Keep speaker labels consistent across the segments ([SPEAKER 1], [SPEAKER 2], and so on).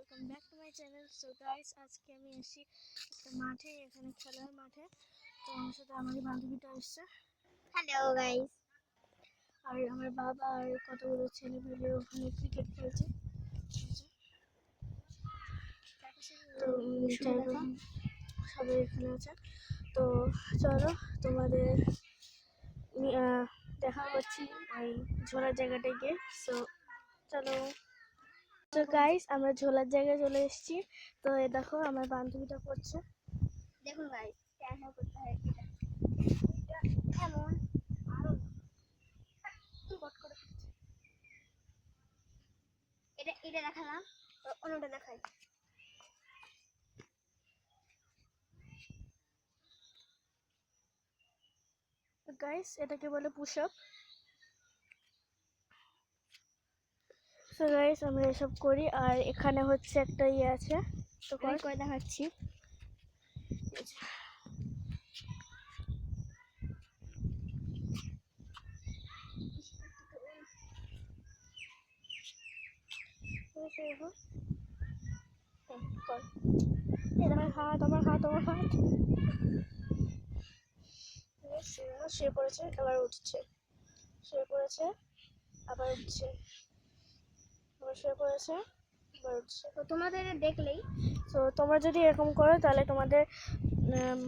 [SPEAKER 1] Welcome back to my channel. So guys, আজকে আমি এসেছি একটা মাঠে, এখানে খেলার মাঠে। তো আমার সাথে আমারই বান্ধবীটা এসছে।
[SPEAKER 2] Hello guys.
[SPEAKER 1] আর আমার বাবা আর কতগুলো ছেলে পেলে ওখানে ক্রিকেট খেলছে। তো সবাই এখানে আছে। তো চলো তোমাদের দেখা হচ্ছি ওই ঝোলার জায়গাটায় গিয়ে। সো চলো। তো গাইস, আমরা ঝোলার জায়গায় চলে এসেছি। তো এই দেখো আমার বান্ধবীটা করছে।
[SPEAKER 2] দেখুন গাইস, কেমন করতে হয় এটা। এমন আরো
[SPEAKER 1] কট করে ফেলছে।
[SPEAKER 2] এটা দেখালাম, অন্যটা দেখাই।
[SPEAKER 1] তো গাইস, এটাকে বলে পুশ আপ। তো গাইস, আমরা এসব করি। আর এখানে হচ্ছে একটা ইয়ে আছে, তো করে দেখাচ্ছি। আমার হাত শুয়ে পড়েছে, আবার উঠছে, শুয়ে পড়েছে, আবার উঠছে, আবার শুয়ে পড়েছে, আবার উঠছে।
[SPEAKER 2] তো তোমাদের দেখলেই,
[SPEAKER 1] তো তোমরা যদি এরকম করো তাহলে তোমাদের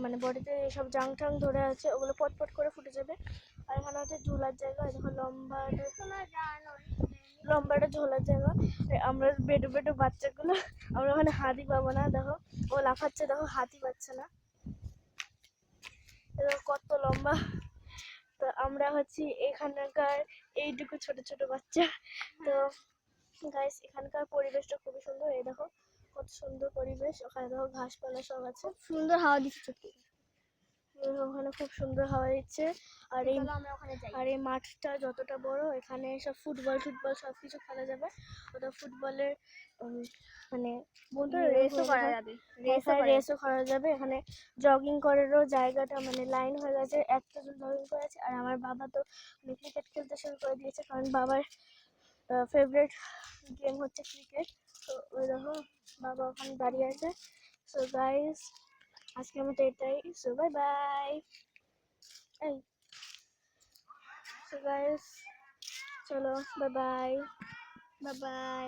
[SPEAKER 1] মানে বডিতে এইসব জাং টাং ধরে আছে, ওগুলো পটপট করে ফুটে যাবে। আর এখানে হচ্ছে ঝোলার জায়গা, দেখো লম্বাটা ঝোলার জায়গা। আমরা বেডো বেডো বাচ্চাগুলো, আমরা ওখানে হাতই পাবো না। দেখো ও লাফাচ্ছে, দেখো হাতই পাচ্ছে না, দেখো কত লম্বা। তো আমরা হচ্ছি এখানকার এইটুকু ছোট ছোট বাচ্চা। তো গাইস, এখানকার পরিবেশটা খুবই সুন্দর। এই দেখো কত সুন্দর পরিবেশ, ওখানে দেখো ঘাসপালা সব আছে,
[SPEAKER 2] সুন্দর হাওয়া দিচ্ছে।
[SPEAKER 1] ওখানে খুব সুন্দর হাওয়া দিচ্ছে। আর এই
[SPEAKER 2] আমরা ওখানে যাই।
[SPEAKER 1] আর এই মাঠটা যতটা বড়, এখানে সব ফুটবল সব কিছু খেলা যাবে। ওটা ফুটবলের মানে
[SPEAKER 2] রেসও করা যাবে।
[SPEAKER 1] রেসও করা যাবে। এখানে জগিং করারও জায়গাটা মানে লাইন হয়ে গেছে, একজন জগিং করে আছে। আর আমার বাবা তো ক্রিকেট খেলতে শুরু করে দিয়েছে, কারণ বাবার ফেভারিট গেম হচ্ছে ক্রিকেট। তো ওই দেখো বাবা ওখানে দাঁড়িয়ে আছে। সো গাইস, আজকের মতো এটাই। So bye bye. এই সো গাইস, চলো বাই বাই।
[SPEAKER 2] Bye bye.